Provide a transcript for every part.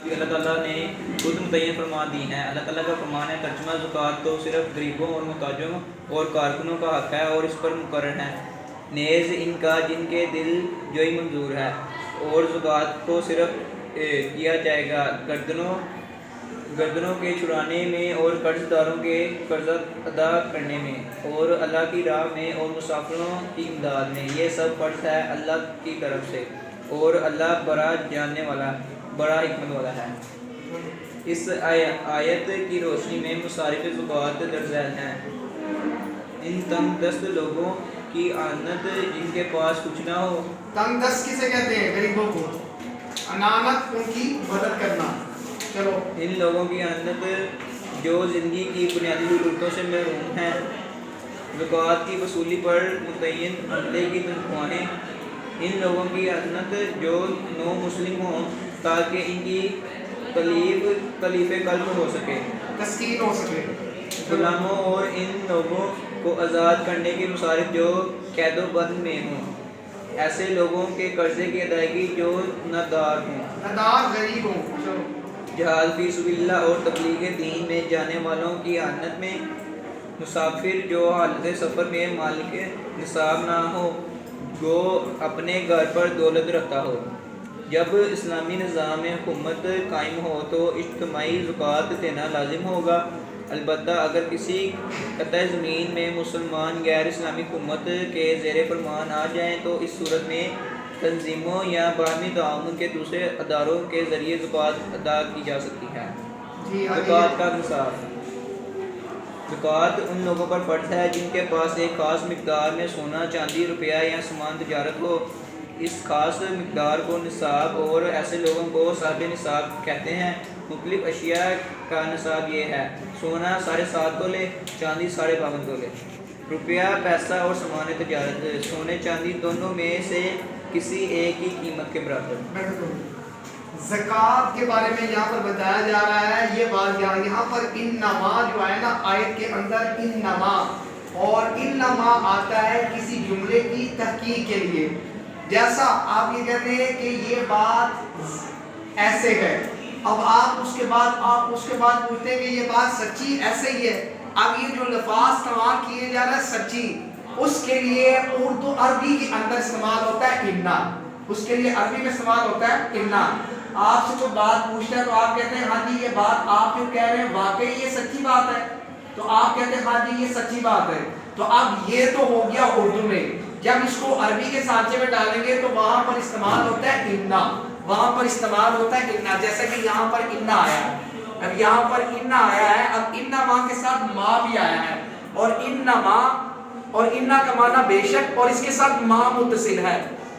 اللہ تعالیٰ نے خود متعین فرما دی ہیں۔ اللہ تعالیٰ کا فرمان ہے ترجمہ زکوٰۃ تو صرف غریبوں اور محتاجوں اور کارکنوں کا حق ہے اور اس پر مقرر ہے، نیز ان کا جن کے دل جوئی منظور ہے، اور زکوٰۃ کو صرف کیا جائے گا گردنوں کے چھڑانے میں اور قرض داروں کے قرضہ ادا کرنے میں اور اللہ کی راہ میں اور مسافروں کی امداد میں۔ یہ سب فرض ہے اللہ کی طرف سے، اور اللہ بڑا جاننے والا، بڑا حکمت والا ہے۔ اس آیت کی روشنی میں مصارف زکوٰۃ درج ذیل ہیں۔ ان تنگ دست لوگوں کی اعانت جن کے پاس کچھ نہ ہو۔ تنگ دست کسے کہتے ہیں؟ غریبوں کو۔ انانت ان کی مدد کرنا۔ چلو، ان لوگوں کی اعانت جو زندگی کی بنیادی ضرورتوں سے محروم ہیں، زکوٰۃ کی وصولی پر متعین عملے کی تنخواہیں۔ ان لوگوں کی اعانت جو نو مسلم ہوں تاکہ ان کی تکلیف قلب ہو سکے، تسکین ہو سکے۔ غلاموں اور ان لوگوں کو آزاد کرنے کے مصارف جو قید و بند میں ہوں، ایسے لوگوں کے قرضے کی ادائیگی جو نادار ہوں، ندار غریب ہوں۔ چلو، جہاد فی سبیل اللہ اور تبلیغ دین میں جانے والوں کی اعانت میں، مسافر جو حالت سفر میں مالک نصاب نہ ہو، جو اپنے گھر پر دولت رکھتا ہو۔ جب اسلامی نظام حکومت قائم ہو تو اجتماعی زکوٰۃ دینا لازم ہوگا، البتہ اگر کسی قطع زمین میں مسلمان غیر اسلامی حکومت کے زیر فرمان آ جائیں تو اس صورت میں تنظیموں یا باہمی تعاون کے دوسرے اداروں کے ذریعے زکوٰۃ ادا کی جا سکتی ہے۔ زکوٰۃ کا نصاب۔ زکوٰۃ ان لوگوں پر فرض ہے جن کے پاس ایک خاص مقدار میں سونا، چاندی، روپیہ یا سامان تجارت ہو۔ اس خاص مقدار کو نصاب اور ایسے لوگوں کو صاحب نصاب کہتے ہیں۔ مختلف اشیاء کا نصاب یہ ہے: سونا 7.5 تولے، چاندی 52.5 تولے، روپیہ پیسہ اور سامان تجارت سونے چاندی دونوں میں سے کسی ایک کی قیمت کے برابر۔ زکوٰۃ کے بارے میں یہاں پر بتایا جا رہا ہے، یہ بات یہاں پر انما جو ہے نا آیت کے اندر انما، اور انما آتا ہے کسی جملے کی تحقیق کے لیے۔ جیسا آپ یہ کہتے ہیں کہ یہ بات ایسے ہے، اب آپ اس کے بعد پوچھتے ہیں کہ یہ بات سچی ایسے ہی ہے۔ اب یہ جو لفظ استعمال کیے جا رہا ہے سچی، اس کے لیے اردو عربی کے اندر استعمال ہوتا ہے انا، اس کے لیے عربی میں استعمال ہوتا ہے انا۔ آپ سے کوئی بات پوچھتا ہے تو آپ کہتے ہیں ہاں جی یہ بات آپ جو کہہ رہے ہیں واقعی یہ سچی بات ہے، تو آپ کہتے ہیں ہاں جی یہ سچی بات ہے۔ تو اب یہ تو ہو گیا اردو میں، جب اس کو عربی کے سانچے میں ڈالیں گے تو وہاں پر استعمال ہوتا ہے انا، وہاں پر استعمال ہوتا ہے انا، جیسا کہ یہاں پر انا آیا ہے۔ اب یہاں پر انا آیا ہے، اب انما کے ساتھ ما بھی آیا ہے، اور انما اور انا کا معنی بے شک، اور اس کے ساتھ ما متصل ہے،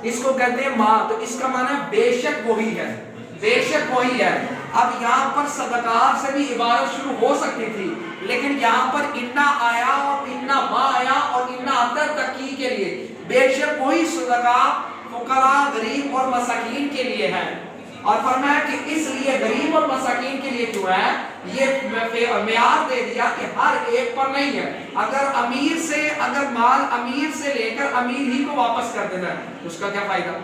اس کو کہتے ہیں ما، تو اس کا معنی بے شک وہی ہے، بے شک وہی ہے۔ اب یہاں پر صدقات سے بھی عبارت شروع ہو سکتی تھی، لیکن یہاں پر انا آیا اور انا ما آیا، اور انا آتا تحقیق کے لیے، بے شک وہی صدقات فقراء، غریب اور مساکین کے لیے ہے۔ اور فرمایا کہ اس لیے غریب اور مساکین کے لیے جو ہے یہ معیار دے دیا کہ ہر ایک پر نہیں ہے۔ اگر مال امیر سے لے کر امیر ہی کو واپس کر دینا ہے، اس کا کیا فائدہ؟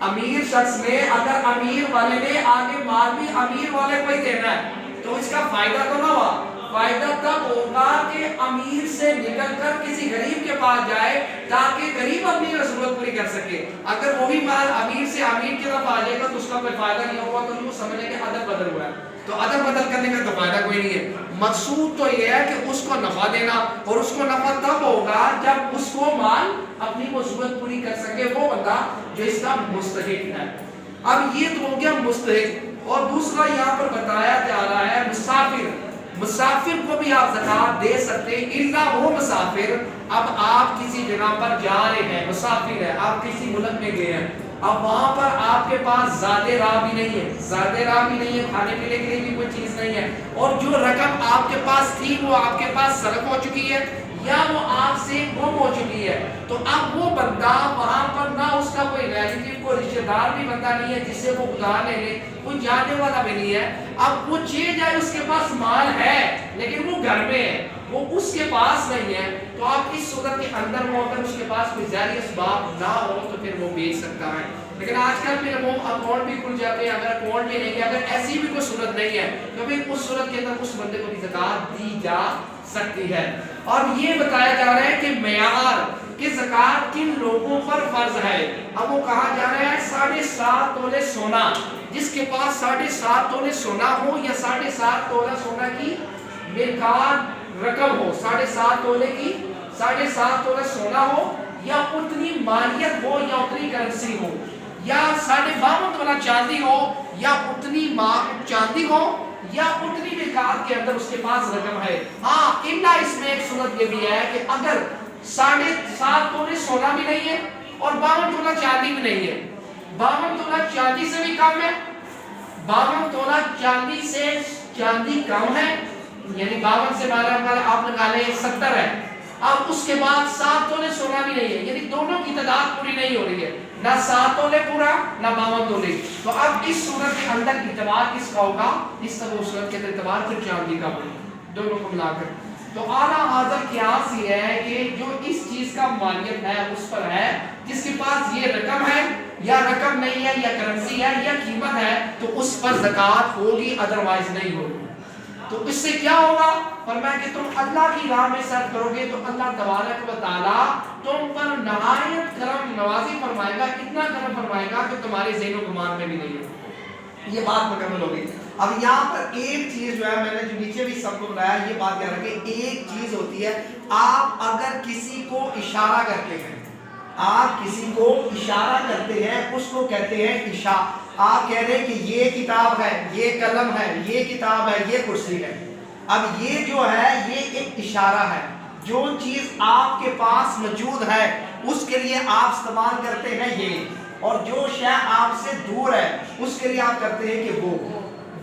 امیر شخص نے اگر امیر والے نے آگے مال بھی امیر والے کو ہی دینا ہے تو اس کا فائدہ تو نہ ہوا۔ فائدہ تب ہوگا کہ امیر سے نکل کر کسی غریب کے پاس جائے تاکہ غریب اپنی ضرورت پوری کر سکے۔ اگر وہی مال امیر سے امیر کی طرف آ جائے گا تو اس کا کوئی فائدہ نہیں ہوگا، تو وہ سمجھیں کہ ادب بدل ہوا ہے، تو ادب بدل کرنے کا تو فائدہ کوئی نہیں ہے۔ مقصود تو یہ ہے کہ اس کو نفع دینا، اور اس کو نفع تب ہوگا جب اس کو مال اپنی وہ ضرورت پوری کر سکے وہ بندہ جو اس کا مستحق ہے۔ اب یہ تو ہو گیا مستحق، اور دوسرا یہاں پر بتایا جا رہا ہے مسافر۔ مسافر کو بھی آپ زکوٰۃ دے سکتے ہیں، الا وہ مسافر، اب آپ کسی جگہ پر جا رہے ہیں، مسافر ہے، آپ کسی ملک میں گئے ہیں، اب وہاں پر آپ کے پاس زیادہ راہ بھی نہیں ہے، کھانے پینے کے لیے بھی کوئی چیز نہیں ہے، اور جو رقم آپ کے پاس تھی وہ آپ کے پاس سلب ہو چکی ہے یا وہ آپ سے گم ہو چکی ہے، تو اب وہ بندہ وہاں پر نہ اس کا کوئی ریلیٹیو، کوئی رشتہ دار بھی بندہ نہیں ہے جس سے وہ ادھار لے لے، کوئی جانے والا بھی نہیں ہے۔ اب وہ چیز جائے اس کے پاس مال ہے لیکن وہ گھر میں ہے، وہ اس کے پاس نہیں ہے، تو آپ اس صورت کے اندر وہ اگر اس کے پاس کوئی ظاہری اسباب نہ ہو تو پھر وہ بیچ سکتا ہے۔ لیکن آج کل پھر وہ اکاؤنٹ بھی کھل جاتے ہیں، اگر اکاؤنٹ میں نہیں ہے، اگر ایسی بھی کوئی صورت نہیں ہے تو پھر اس صورت کے اندر اس بندے کو بھی زکات دی جا سکتی ہے۔ اور یہ بتایا جا رہا ہے کہ معیار کہ زکات کن لوگوں پر فرض ہے۔ اب وہ کہا جا رہا ہے 7.5 تولے سونا، جس کے پاس 7.5 تولے سونا ہو یا 7.5 تولہ سونا کی میقات رقم ہو، 7.5 تولے کی 7.5 تولہ سونا ہو یا اتنی مالیت ہو یا اتنی کرنسی ہو، یا 52.5 تولہ چاندی ہو یا اتنی چاندی ہو یا اتنی میقات کے اندر اس کے پاس رقم ہے۔ ہاں الا اس میں ایک صورت یہ بھی ہے کہ اگر 7.5 تولے سونا بھی نہیں ہے اور 52 تولہ چاندی بھی نہیں ہے، 52 تولہ چاندی سے بھی کم ہے، 52 تولہ چاندی سے چاندی کم ہے، یعنی 52 سے 12 آپ نکالے 70 ہے، اب اس کے بعد 7 تولے سونا بھی نہیں ہے، یعنی دونوں کی تعداد پوری نہیں ہو رہی ہے، نہ 7 تولے پورا نہ 52 تولے، تو اب اس صورت کے اندر اعتبار کس کا ہوگا؟ اس طرح اس صورت کے اندر اعتبار پھر چاندی کا ہوگا، دونوں کو ملا کر۔ تو اعلیٰ حاضر قیاس یہ ہے کہ جو اس چیز کا مالیت ہے اس پر ہے، جس کے پاس یہ رقم ہے یا رقم نہیں ہے یا کرنسی ہے یا قیمت ہے تو اس پر زکوٰۃ ہوگی، ادروائز نہیں ہوگی۔ تو اس سے کیا ہوگا؟ فرمایا کہ تم اللہ کی راہ میں صرف کرو گے تو اللہ تبارک و تعالیٰ تم پر نہایت کرم نوازی فرمائے گا، اتنا کرم فرمائے گا کہ تمہارے ذہن و گمان میں بھی نہیں ہے۔ یہ بات مکمل ہوگی۔ اب یہاں پر ایک چیز جو ہے میں نے جو نیچے بھی سب کو بتایا، یہ بات یاد رکھیں، ایک چیز ہوتی ہے آپ اگر کسی کو اشارہ کرتے ہیں، آپ کسی کو اشارہ کرتے ہیں، اس کو کہتے ہیں اشارہ۔ آپ کہہ رہے ہیں کہ یہ کتاب ہے، یہ قلم ہے، یہ کتاب ہے، یہ کرسی ہے۔ اب یہ جو ہے یہ ایک اشارہ ہے، جو چیز آپ کے پاس موجود ہے اس کے لیے آپ استعمال کرتے ہیں یہ، اور جو شے آپ سے دور ہے اس کے لیے آپ کرتے ہیں کہ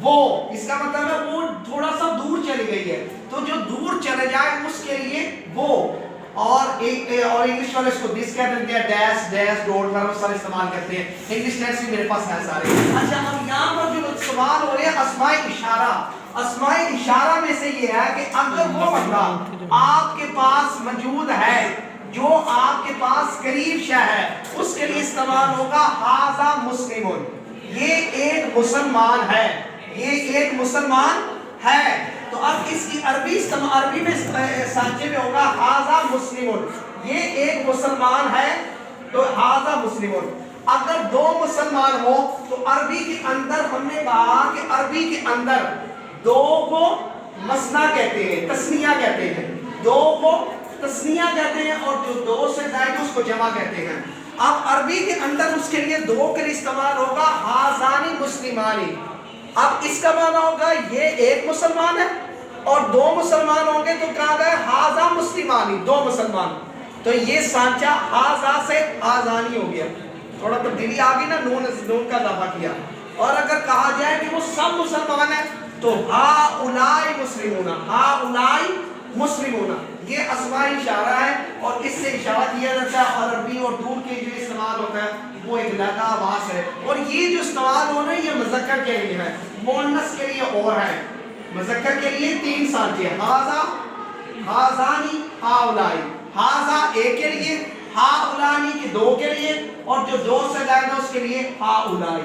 وہ اس کا مطلب ہے وہ تھوڑا سا دور چلی گئی ہے، تو جو دور چلے جائے اس کے لیے وہ، اور انگلش والے اس کو دس کہتے ہیں، ڈیش ڈیش ڈاٹ کا سارے استعمال کرتے ہیں، انگلش ٹیکسٹ بھی میرے پاس ہے سارے۔ اچھا اب یہاں پر جو استعمال ہو رہے ہیں اسماء اشارہ، اسماء اشارہ میں سے یہ ہے کہ اگر وہ بندہ آپ کے پاس موجود ہے جو آپ کے پاس قریب شے ہے، اس کے لیے استعمال ہوگا ھذا مسلمٌ، یہ ایک مسلمان ہے، یہ ایک مسلمان ہے۔ تو اب اس کی عربی میں سانچے میں ہوگا ھذا مسلمٌ، یہ ایک مسلمان ہے تو ھذا مسلمٌ۔ اگر دو مسلمان ہو تو عربی کے اندر ہم نے کہا کہ عربی کے اندر دو کو مثنا کہتے ہیں، تثنیہ کہتے ہیں، دو کو تثنیہ کہتے ہیں، اور جو دو سے زائد اس کو جمع کہتے ہیں۔ اب عربی کے اندر اس کے لیے دو کے لیے استعمال ہوگا ھذان مسلمانی۔ اب اس کا معنی ہوگا یہ ایک مسلمان ہے اور دو مسلمان ہوں گے تو کہا گیا ھذا مسلمانی، دو مسلمان، تو یہ سانچہ ھذا سے ھذانی ہو گیا، تھوڑا تبدیلی آ گئی نا، نون کا اضافہ کیا۔ اور اگر کہا جائے کہ وہ سب مسلمان ہیں تو ہؤلاء مسلمون، ہؤلاء مسلمون، یہ اسماء اشارہ ہے اور اس سے اشارہ کیا جاتا ہے، اور عربی اور دور کے جو استعمال ہوتا ہے وہ ایک لگا آواز ہے، اور یہ جو استعمال ہو رہا ہے یہ مذکر کے لیے ہے، مؤنث کے لیے اور ہے۔ مذکر کے لیے 3 سانچے، ھذا، ھذانی، ہؤلاء، ھذا ایک کے لیے، ہؤلاء کے 2 کے لیے، اور جو 2 سے زائد ہے اس کے لیے ہؤلاء،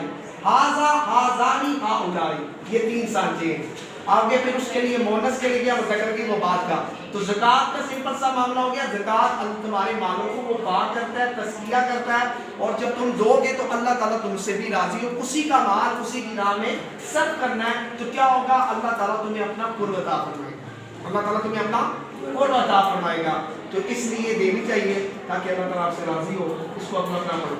ھذا، ھذانی، ہؤلاء، یہ 3 سانچے ہیں۔ آگے پھر اس کے لیے مؤنث کے لیے کیا مذکر کی وہ بات کا، تو زکوٰۃ کا سمپل سا معاملہ ہو گیا، زکوٰۃ تمہارے مالوں کو وہ پاک کرتا ہے، تزکیہ کرتا ہے، اور جب تم دو گے تو اللہ تعالیٰ تم سے بھی راضی ہو، اسی کا مال اسی کی راہ میں صرف کرنا ہے، تو کیا ہوگا، اللہ تعالیٰ تمہیں اپنا قرب عطا فرمائے گا، اللہ تعالیٰ تمہیں اپنا قرب عطا فرمائے گا، تو اس لیے دینی چاہیے تاکہ اللہ تعالیٰ آپ سے راضی ہو، اس کو اپنا پڑھو۔